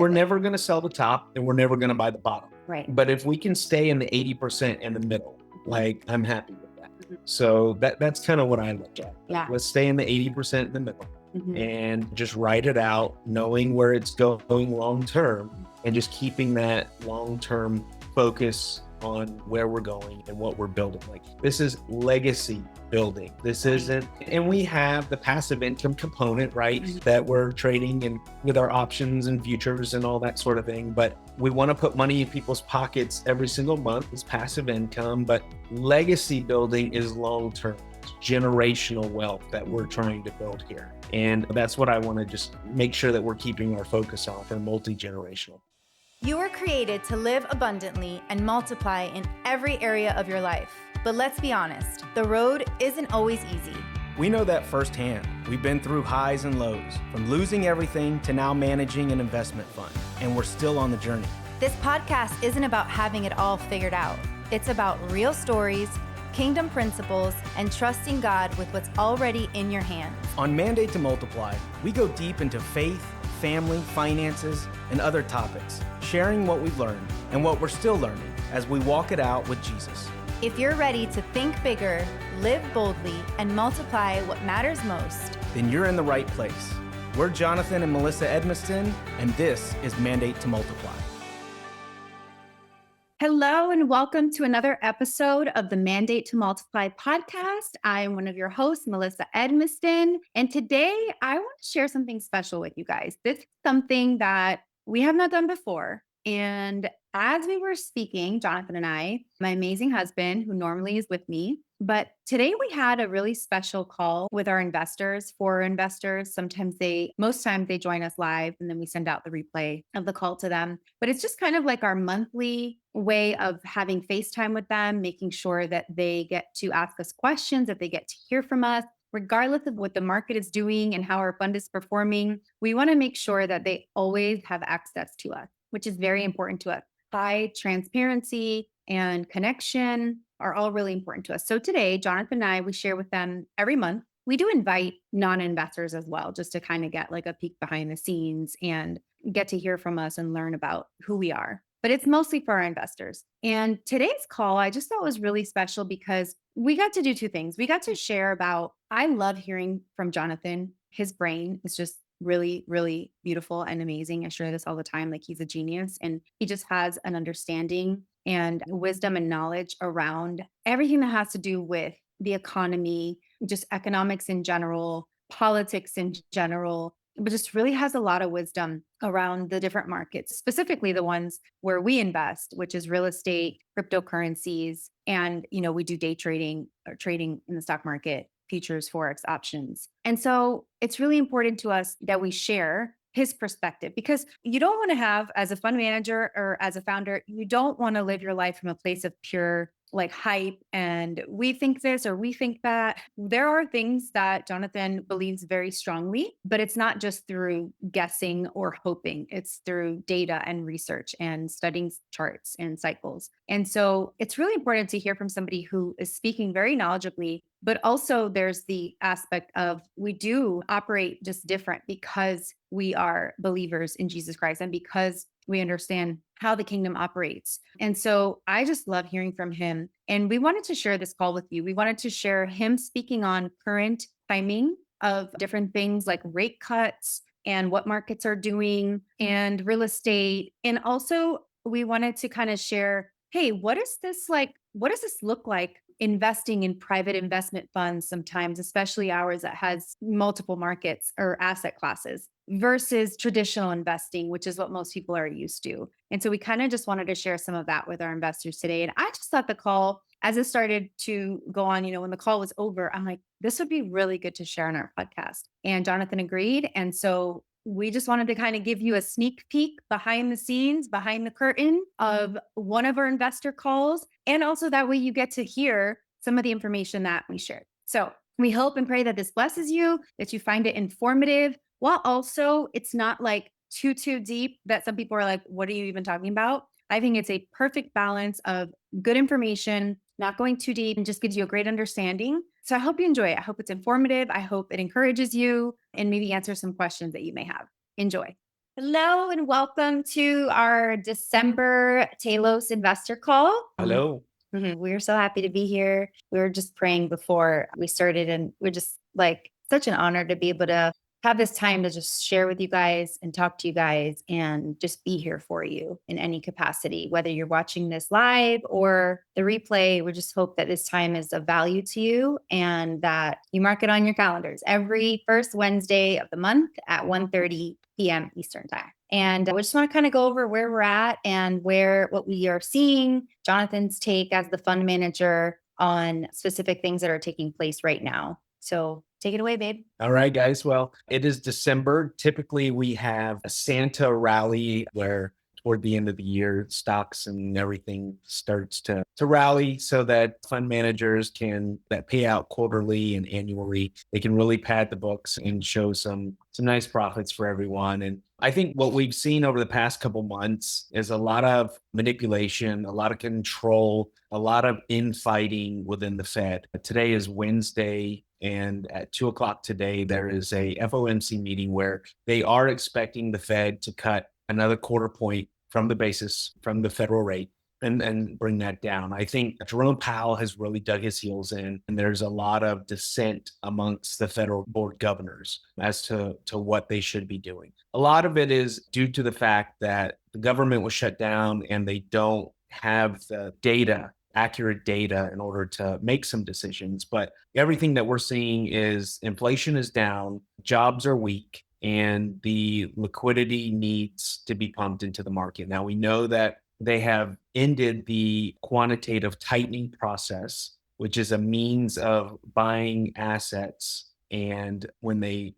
We're never going to sell the top and we're never going to buy the bottom. Right. But if we can stay in the 80% in the middle, like I'm happy with that. So that's kind of what I look at. Yeah. Let's stay in the 80% in the middle Mhm. and just write it out, knowing where it's going long term and just keeping that long term focus on where we're going and what we're building. Like this is legacy building. This isn't, and we have the passive income component, right? That we're trading and with our options and futures and all that sort of thing. But we want to put money in people's pockets every single month as passive income. But legacy building is long term. It's generational wealth that we're trying to build here. And that's what I want to just make sure that we're keeping our focus on for multi-generational. You were created to live abundantly and multiply in every area of your life. But let's be honest, the road isn't always easy. We know that firsthand. We've been through highs and lows, from losing everything to now managing an investment fund, and we're still on the journey. This podcast isn't about having it all figured out. It's about real stories, kingdom principles, and trusting God with what's already in your hands. On Mandate to Multiply, we go deep into faith, family, finances, and other topics, sharing what we've learned and what we're still learning as we walk it out with Jesus. If you're ready to think bigger, live boldly, and multiply what matters most, then you're in the right place. We're Jonathan and Melissa Edmiston, and this is Mandate to Multiply. Hello, and welcome to another episode of the Mandate to Multiply podcast. I am one of your hosts, Melissa Edmiston, and today I want to share something special with you guys. This is something that we have not done before. And as we were speaking, Jonathan and I, my amazing husband, who normally is with me, but today we had a really special call with our investors. For investors, most times they join us live and then we send out the replay of the call to them. But it's just kind of like our monthly way of having FaceTime with them, making sure that they get to ask us questions, that they get to hear from us. Regardless of what the market is doing and how our fund is performing, we want to make sure that they always have access to us, which is very important to us. High transparency and connection are all really important to us. So today, Jonathan and I, we share with them every month. We do invite non-investors as well, just to kind of get like a peek behind the scenes and get to hear from us and learn about who we are. But it's mostly for our investors. And today's call, I just thought was really special because we got to do two things. We got to share about, I love hearing from Jonathan. His brain is just really, really beautiful and amazing. I share this all the time. Like he's a genius and he just has an understanding and wisdom and knowledge around everything that has to do with the economy, just economics in general, politics in general, but just really has a lot of wisdom around the different markets, specifically the ones where we invest, which is real estate, cryptocurrencies, and, we do day trading or trading in the stock market, futures, Forex options. And so it's really important to us that we share his perspective because you don't want to have, as a fund manager or as a founder, you don't want to live your life from a place of pure like hype and we think this or we think that. There are things that Jonathan believes very strongly, but it's not just through guessing or hoping. It's through data and research and studying charts and cycles. And so it's really important to hear from somebody who is speaking very knowledgeably, but also there's the aspect of we do operate just different because we are believers in Jesus Christ and because we understand how the kingdom operates. And so I just love hearing from him. And we wanted to share this call with you. We wanted to share him speaking on current timing of different things like rate cuts and what markets are doing and real estate. And also we wanted to kind of share, hey, what is this like? What does this look like investing in private investment funds sometimes, especially ours that has multiple markets or asset classes versus traditional investing, which is what most people are used to. And so we kind of just wanted to share some of that with our investors today. And I just thought the call, as it started to go on, when the call was over, I'm like, this would be really good to share on our podcast. And Jonathan agreed. And so we just wanted to kind of give you a sneak peek behind the scenes, behind the curtain of one of our investor calls. And also that way you get to hear some of the information that we shared. So we hope and pray that this blesses you, that you find it informative, while also it's not like too deep that some people are like, what are you even talking about? I think it's a perfect balance of good information, not going too deep, and just gives you a great understanding. So I hope you enjoy it. I hope it's informative. I hope it encourages you and maybe answer some questions that you may have. Enjoy. Hello and welcome to our December Talos investor call. Hello. We're so happy to be here. We were just praying before we started, and we're just like such an honor to be able to have this time to just share with you guys and talk to you guys and just be here for you in any capacity, whether you're watching this live or the replay. We just hope that this time is of value to you and that you mark it on your calendars every first Wednesday of the month at 1:30 p.m. Eastern time. And we just want to kind of go over where we're at and what we are seeing, Jonathan's take as the fund manager on specific things that are taking place right now. So take it away, babe. All right, guys. Well, it is December. Typically, we have a Santa rally where toward the end of the year, stocks and everything starts to rally so that fund managers that pay out quarterly and annually, they can really pad the books and show some nice profits for everyone. And I think what we've seen over the past couple months is a lot of manipulation, a lot of control, a lot of infighting within the Fed. Today is Wednesday. And at 2:00 today, there is a FOMC meeting where they are expecting the Fed to cut another quarter point from the basis, from the federal rate, and bring that down. I think Jerome Powell has really dug his heels in, and there's a lot of dissent amongst the federal board governors as to what they should be doing. A lot of it is due to the fact that the government was shut down and they don't have the accurate data in order to make some decisions. But everything that we're seeing is inflation is down, jobs are weak, and the liquidity needs to be pumped into the market. Now, we know that they have ended the quantitative tightening process, which is a means of buying assets. And when they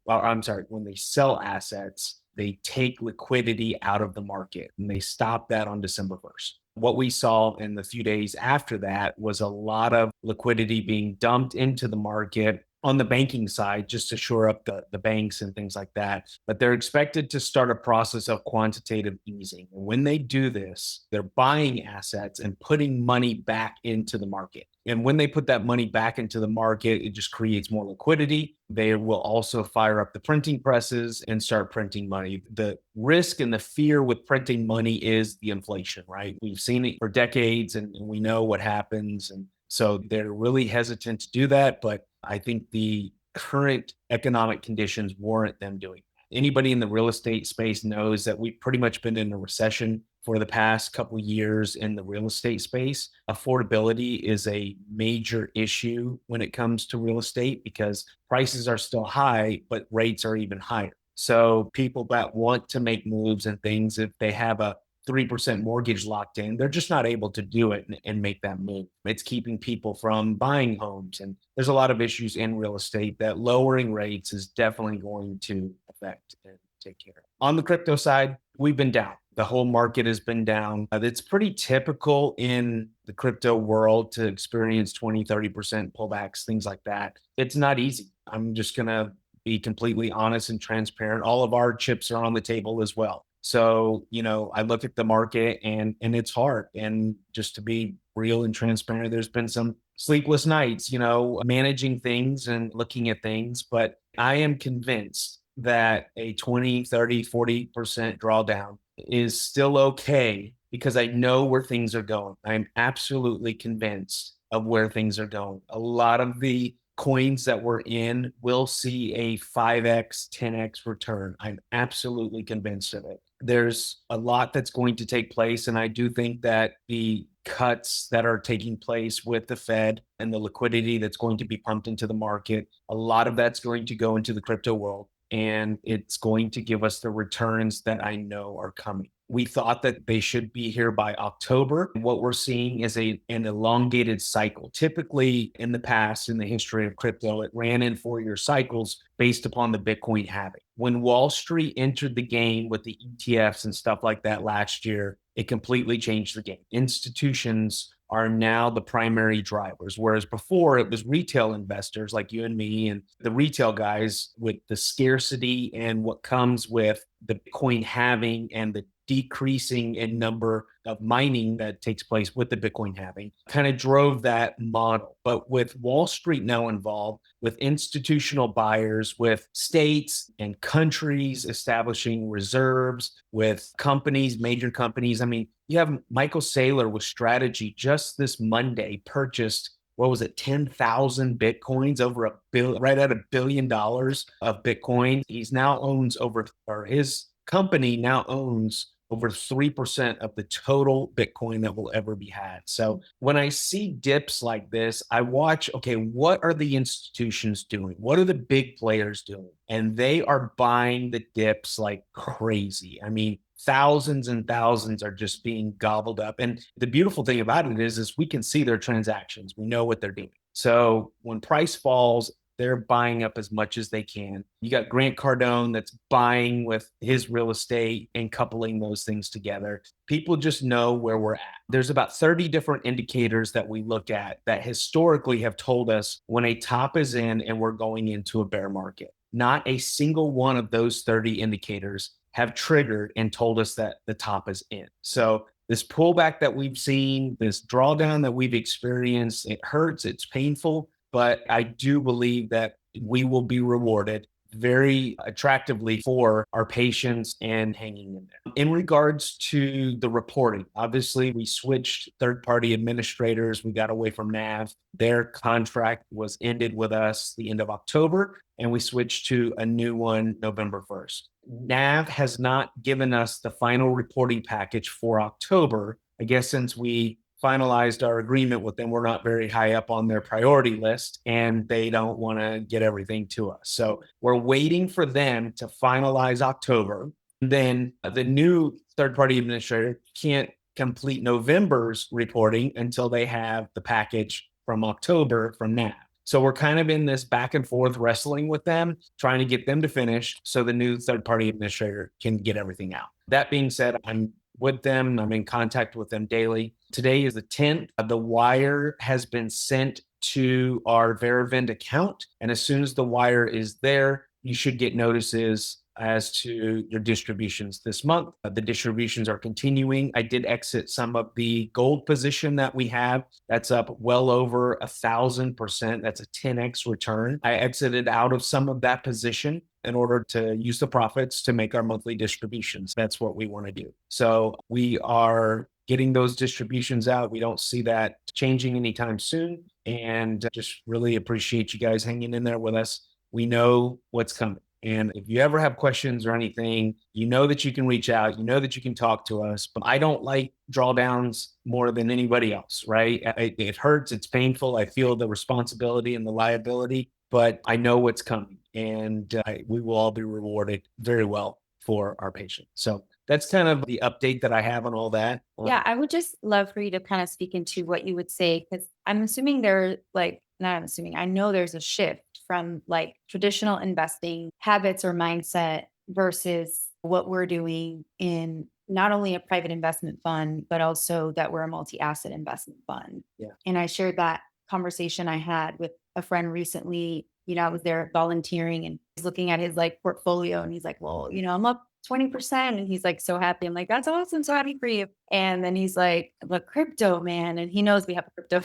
sell assets, they take liquidity out of the market, and they stopped that on December 1st. What we saw in the few days after that was a lot of liquidity being dumped into the market on the banking side, just to shore up the banks and things like that. But they're expected to start a process of quantitative easing. And when they do this, they're buying assets and putting money back into the market. And when they put that money back into the market, it just creates more liquidity. They will also fire up the printing presses and start printing money. The risk and the fear with printing money is the inflation, right? We've seen it for decades and we know what happens. And so they're really hesitant to do that. But I think the current economic conditions warrant them doing it. Anybody in the real estate space knows that we've pretty much been in a recession for the past couple of years in the real estate space. Affordability is a major issue when it comes to real estate because prices are still high, but rates are even higher. So people that want to make moves and things, if they have a 3% mortgage locked in, they're just not able to do it and make that move. It's keeping people from buying homes. And there's a lot of issues in real estate that lowering rates is definitely going to affect and take care of. On the crypto side, we've been down. The whole market has been down. It's pretty typical in the crypto world to experience 20, 30% pullbacks, things like that. It's not easy. I'm just going to be completely honest and transparent. All of our chips are on the table as well. So, I look at the market and it's hard. And just to be real and transparent, there's been some sleepless nights, managing things and looking at things. But I am convinced that a 20, 30, 40% drawdown is still okay because I know where things are going. I'm absolutely convinced of where things are going. A lot of the coins that we're in will see a 5x, 10x return. I'm absolutely convinced of it. There's a lot that's going to take place. And I do think that the cuts that are taking place with the Fed and the liquidity that's going to be pumped into the market, a lot of that's going to go into the crypto world. And it's going to give us the returns that I know are coming. We thought that they should be here by October. What we're seeing is an elongated cycle. Typically in the past, in the history of crypto, it ran in 4-year cycles based upon the Bitcoin halving. When Wall Street entered the game with the ETFs and stuff like that last year, it completely changed the game. Institutions are now the primary drivers, whereas before it was retail investors like you and me and the retail guys with the scarcity and what comes with the Bitcoin halving and the decreasing in number of mining that takes place with the Bitcoin halving kind of drove that model. But with Wall Street now involved, with institutional buyers, with states and countries establishing reserves, with companies, major companies. I mean, you have Michael Saylor with Strategy just this Monday purchased, what was it, 10,000 Bitcoins, over right at $1 billion of Bitcoin. He's now owns over, or his company now owns over 3% of the total Bitcoin that will ever be had. So when I see dips like this, I watch, okay, what are the institutions doing? What are the big players doing? And they are buying the dips like crazy. I mean, thousands and thousands are just being gobbled up. And the beautiful thing about it is we can see their transactions. We know what they're doing. So when price falls, they're buying up as much as they can. You got Grant Cardone that's buying with his real estate and coupling those things together. People just know where we're at. There's about 30 different indicators that we look at that historically have told us when a top is in and we're going into a bear market. Not a single one of those 30 indicators have triggered and told us that the top is in. So this pullback that we've seen, this drawdown that we've experienced, it hurts, it's painful, but I do believe that we will be rewarded very attractively for our patience and hanging in there. In regards to the reporting, obviously we switched third-party administrators. We got away from NAV. Their contract was ended with us the end of October, and we switched to a new one November 1st. NAV has not given us the final reporting package for October. I guess since we finalized our agreement with them, we're not very high up on their priority list, and they don't want to get everything to us. So we're waiting for them to finalize October. Then the new third-party administrator can't complete November's reporting until they have the package from October from NAV. So we're kind of in this back and forth wrestling with them, trying to get them to finish so the new third-party administrator can get everything out. That being said, I'm with them. I'm in contact with them daily. Today is the 10th. The wire has been sent to our Veravend account. And as soon as the wire is there, you should get notices as to your distributions this month. The distributions are continuing. I did exit some of the gold position that we have. That's up well over 1,000%. That's a 10x return. I exited out of some of that position in order to use the profits to make our monthly distributions. That's what we want to do. So we are getting those distributions out. We don't see that changing anytime soon. And just really appreciate you guys hanging in there with us. We know what's coming. And if you ever have questions or anything, you know that you can reach out, you know that you can talk to us. But I don't like drawdowns more than anybody else, right? It hurts, it's painful. I feel the responsibility and the liability, but I know what's coming, and we will all be rewarded very well for our patience. So that's kind of the update that I have on all that. Yeah, I would just love for you to kind of speak into what you would say, because I'm assuming I know there's a shift from like traditional investing habits or mindset versus what we're doing in not only a private investment fund, but also that we're a multi-asset investment fund. Yeah. And I shared that conversation I had with a friend recently. You know, I was there volunteering and he's looking at his like portfolio and he's like, well, you know, I'm up 20%. And he's like, so happy. I'm like, that's awesome. So happy for you. And then he's like, but crypto, man. And he knows we have a crypto.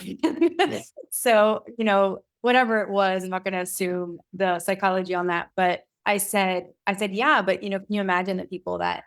So, you know, whatever it was, I'm not going to assume the psychology on that. But I said, yeah, but you know, can you imagine the people that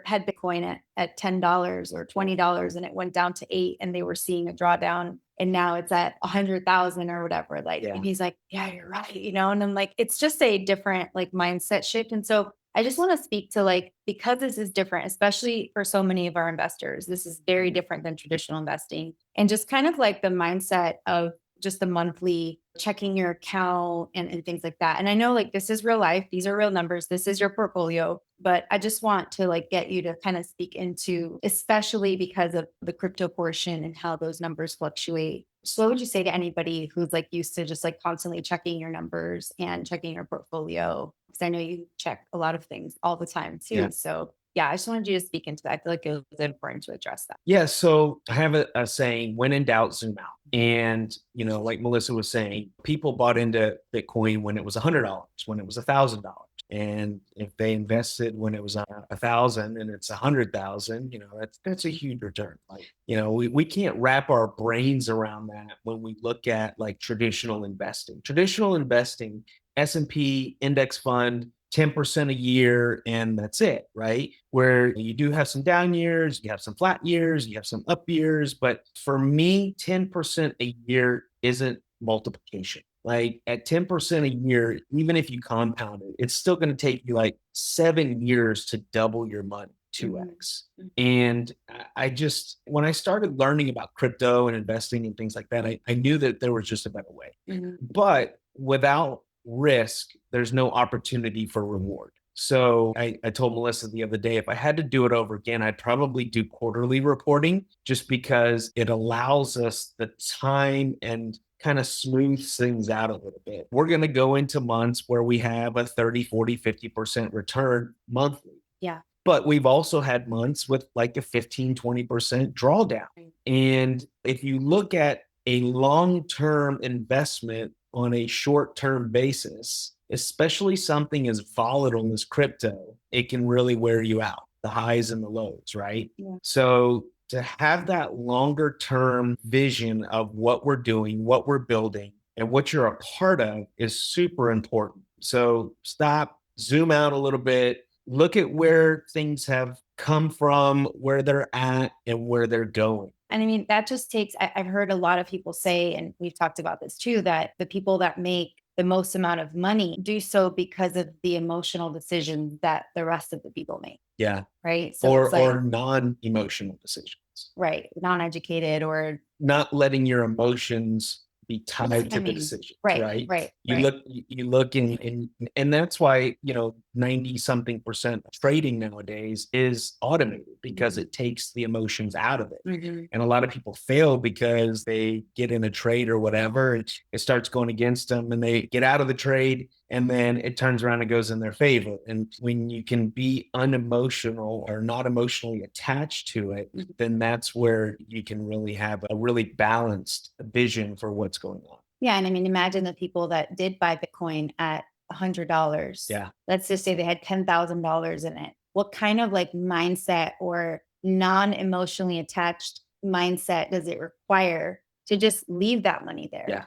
had Bitcoin at $10 or $20 and it went down to $8 and they were seeing a drawdown and now it's at 100,000 or whatever. Like, Yeah. And he's like, yeah, you're right. You know, and I'm like, it's just a different like mindset shift. And so I just want to speak to like, because this is different, especially for so many of our investors, this is very different than traditional investing, and just kind of like the mindset of just the monthly checking your account and things like that. And I know like this is real life. These are real numbers. This is your portfolio. But I just want to like get you to kind of speak into, especially because of the crypto portion and how those numbers fluctuate. So what would you say to anybody who's like used to just like constantly checking your numbers and checking your portfolio? Because I know you check a lot of things all the time too. Yeah. So yeah, I just wanted you to speak into that. I feel like it was important to address that. Yeah. So I have a saying, when in doubt, zoom out. And, you know, like Melissa was saying, people bought into Bitcoin when it was $100, when it was $1,000. And if they invested when it was 1,000 and it's 100,000, that's a huge return. Like, we can't wrap our brains around that when we look at like traditional investing. Traditional investing, S&P index fund, 10% a year, and that's it, right? Where you do have some down years, you have some flat years, you have some up years. But for me, 10% a year isn't multiplication. Like at 10% a year, even if you compound it, it's still going to take you like 7 years to double your money, 2x. And when I started learning about crypto and investing and things like that, I knew that there was just a better way. But without risk, there's no opportunity for reward. So I told Melissa the other day, if I had to do it over again, I'd probably do quarterly reporting just because it allows us the time and kind of smooths things out a little bit. We're going to go into months where we have a 30, 40, 50% return monthly. Yeah. But we've also had months with like a 15, 20% drawdown. And if you look at a long-term investment on a short-term basis, especially something as volatile as crypto, it can really wear you out, the highs and the lows, right? Yeah. So to have that longer term vision of what we're doing, what we're building, and what you're a part of is super important. So stop, zoom out a little bit, look at where things have come from, where they're at, and where they're going. And I mean, that just takes, I've heard a lot of people say, and we've talked about this too, that the people that make the most amount of money do so because of the emotional decisions that the rest of the people make. Yeah. Right. So or non-emotional decisions. Right. Non-educated or not letting your emotions be tied to the decision. Right. You look and that's why, 90 something percent of trading nowadays is automated because it takes the emotions out of it. And a lot of people fail because they get in a trade or whatever, and it starts going against them and they get out of the trade and then it turns around and goes in their favor. And when you can be unemotional or not emotionally attached to it, then that's where you can really have a really balanced vision for what's going on. Yeah. And I mean, imagine the people that did buy Bitcoin at $100. Yeah. Let's just say they had $10,000 in it. What kind of like mindset or non-emotionally attached mindset does it require to just leave that money there? Yeah.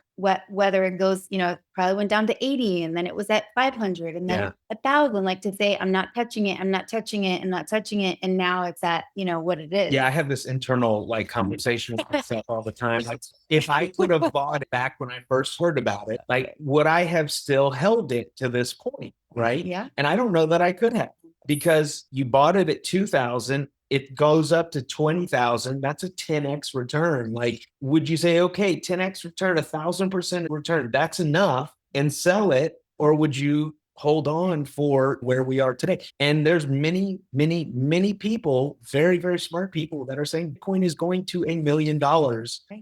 Whether it goes, probably went down to 80 and then it was at 500 and then 1,000, like to say, I'm not touching it. I'm not touching it. I'm not touching it. And now it's at, what it is. Yeah. I have this internal like conversation with myself all the time. Like if I could have bought it back when I first heard about it, like would I have still held it to this point? Right. Yeah. And I don't know that I could have, because you bought it at 2,000. It goes up to 20,000. That's a 10x return. Like, would you say, okay, 10x return, 1,000% return, that's enough and sell it? Or would you hold on for where we are today? And there's many, many, many people, very, very smart people that are saying Bitcoin is going to $1 million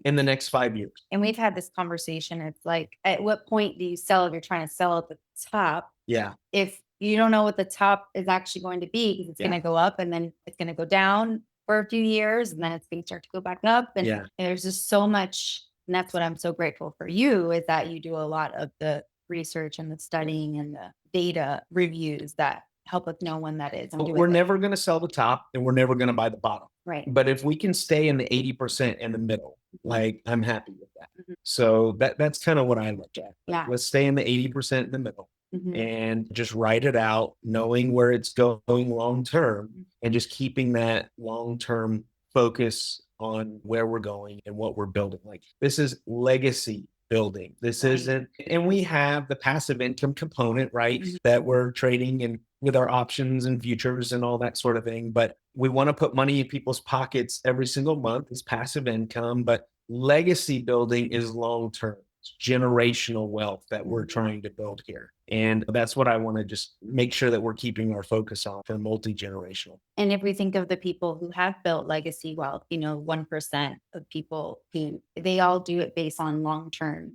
in the next 5 years. And we've had this conversation. It's like, at what point do you sell if you're trying to sell at the top? Yeah. If you don't know what the top is actually going to be, because it's going to go up and then it's going to go down for a few years and then it's going to start to go back up. And there's just so much. And that's what I'm so grateful for you, is that you do a lot of the research and the studying and the data reviews that help us know when that is. We're never going to sell the top and we're never going to buy the bottom. Right. But if we can stay in the 80% in the middle, like I'm happy with that. So that's kind of what I look at. Yeah. Let's stay in the 80% in the middle. And just write it out, knowing where it's going long term, and just keeping that long term focus on where we're going and what we're building. Like this is legacy building. This isn't, and we have the passive income component, right? That we're trading and with our options and futures and all that sort of thing. But we want to put money in people's pockets every single month. It's passive income, but legacy building is long term. Generational wealth that we're trying to build here. And that's what I want to just make sure that we're keeping our focus on for multi-generational. And if we think of the people who have built legacy wealth, 1% of people who they all do it based on long-term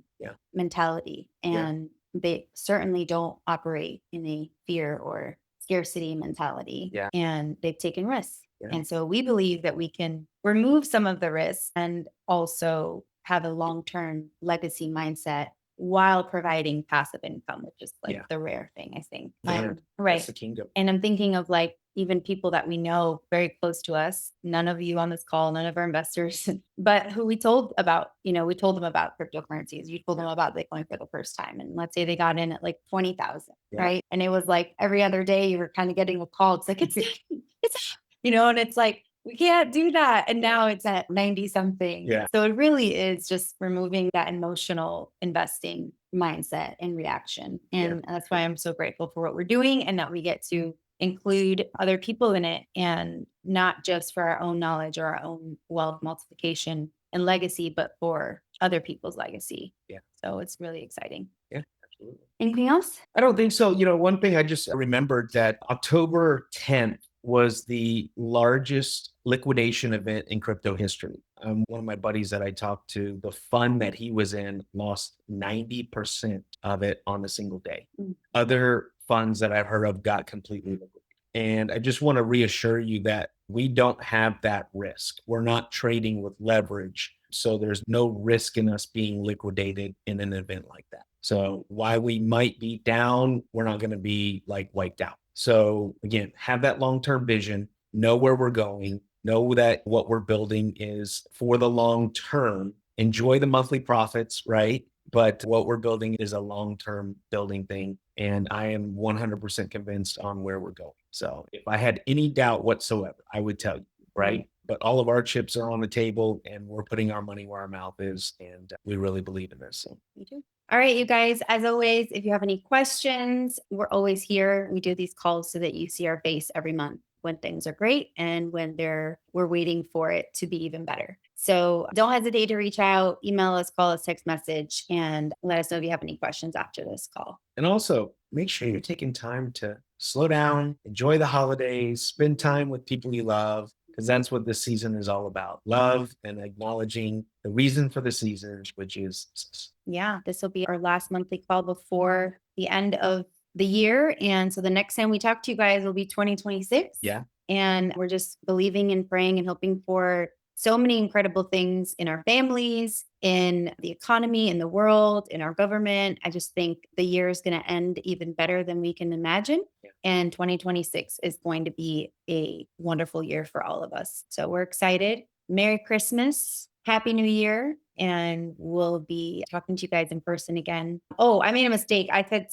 mentality. And they certainly don't operate in a fear or scarcity mentality. And they've taken risks. And so we believe that we can remove some of the risks and also have a long-term legacy mindset while providing passive income, which is like Yeah. the rare thing, I think. Rare. Right. That's the kingdom. And I'm thinking of like even people that we know very close to us, none of you on this call, none of our investors, but who we told about, we told them about cryptocurrencies. You told them about Bitcoin for the first time. And let's say they got in at like 20,000, right? And it was like every other day you were kind of getting a call. It's like, it's, and it's like, we can't do that. And now it's at 90 something. Yeah. So it really is just removing that emotional investing mindset and reaction. And that's why I'm so grateful for what we're doing and that we get to include other people in it, and not just for our own knowledge or our own wealth multiplication and legacy, but for other people's legacy. Yeah. So it's really exciting. Yeah, absolutely. Anything else? I don't think so. One thing I just remembered that October 10th was the largest liquidation event in crypto history. One of my buddies that I talked to, the fund that he was in lost 90% of it on a single day. Other funds that I've heard of got completely liquidated. And I just want to reassure you that we don't have that risk. We're not trading with leverage. So there's no risk in us being liquidated in an event like that. So while we might be down, we're not going to be like wiped out. So again, have that long-term vision, know where we're going, know that what we're building is for the long term, enjoy the monthly profits, right? But what we're building is a long-term building thing. And I am 100% convinced on where we're going. So if I had any doubt whatsoever, I would tell you, right? But all of our chips are on the table and we're putting our money where our mouth is. And we really believe in this. So. Me too. All right, you guys, as always, if you have any questions, we're always here. We do these calls so that you see our face every month when things are great and when we're waiting for it to be even better. So don't hesitate to reach out, email us, call us, text message, and let us know if you have any questions after this call. And also make sure you're taking time to slow down, enjoy the holidays, spend time with people you love, because that's what this season is all about. Love and acknowledging the reason for the season, which is. Yeah, this will be our last monthly call before the end of the year. And so the next time we talk to you guys will be 2026. Yeah. And we're just believing and praying and hoping for so many incredible things in our families, in the economy, in the world, in our government. I just think the year is going to end even better than we can imagine. Yeah. And 2026 is going to be a wonderful year for all of us. So we're excited. Merry Christmas. Happy New Year. And we'll be talking to you guys in person again. Oh, I made a mistake. I said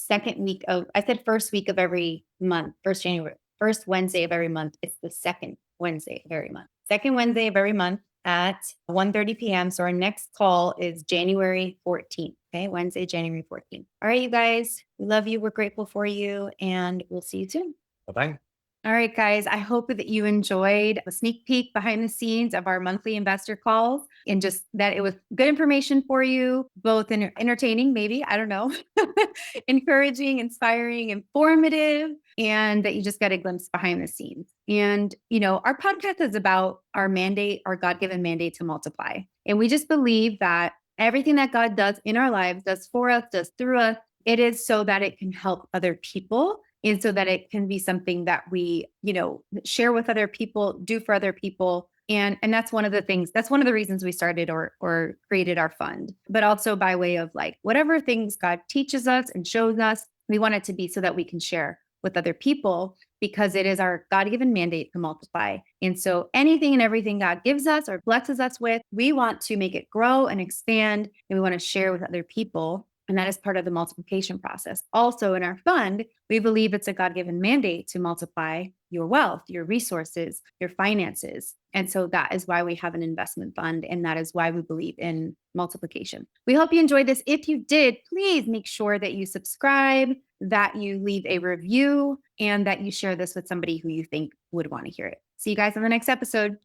first week of every month, first Wednesday of every month. It's the second Wednesday of every month. Second Wednesday of every month at 1:30 p.m. So our next call is January 14th. Okay, Wednesday, January 14th. All right, you guys, we love you. We're grateful for you, and we'll see you soon. Bye-bye. All right, guys, I hope that you enjoyed a sneak peek behind the scenes of our monthly investor calls, and just that it was good information for you, both entertaining, maybe, I don't know, encouraging, inspiring, informative, and that you just got a glimpse behind the scenes. And, our podcast is about our mandate, our God-given mandate to multiply. And we just believe that everything that God does in our lives, does for us, does through us, it is so that it can help other people. And so that it can be something that we, share with other people, do for other people. And that's one of the things, that's one of the reasons we started or created our fund, but also by way of like whatever things God teaches us and shows us, we want it to be so that we can share with other people, because it is our God-given mandate to multiply. And so anything and everything God gives us or blesses us with, we want to make it grow and expand, and we want to share with other people. And that is part of the multiplication process. Also in our fund, we believe it's a God-given mandate to multiply your wealth, your resources, your finances. And so that is why we have an investment fund. And that is why we believe in multiplication. We hope you enjoyed this. If you did, please make sure that you subscribe, that you leave a review, and that you share this with somebody who you think would want to hear it. See you guys on the next episode.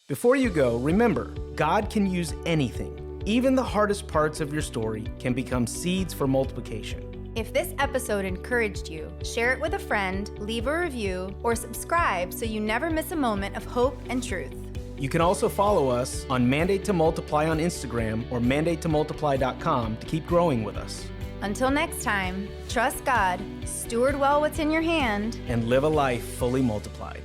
Before you go, remember, God can use anything. Even the hardest parts of your story can become seeds for multiplication. If this episode encouraged you, share it with a friend, leave a review, or subscribe so you never miss a moment of hope and truth. You can also follow us on Mandate to Multiply on Instagram or mandatetomultiply.com to keep growing with us. Until next time, trust God, steward well what's in your hand, and live a life fully multiplied.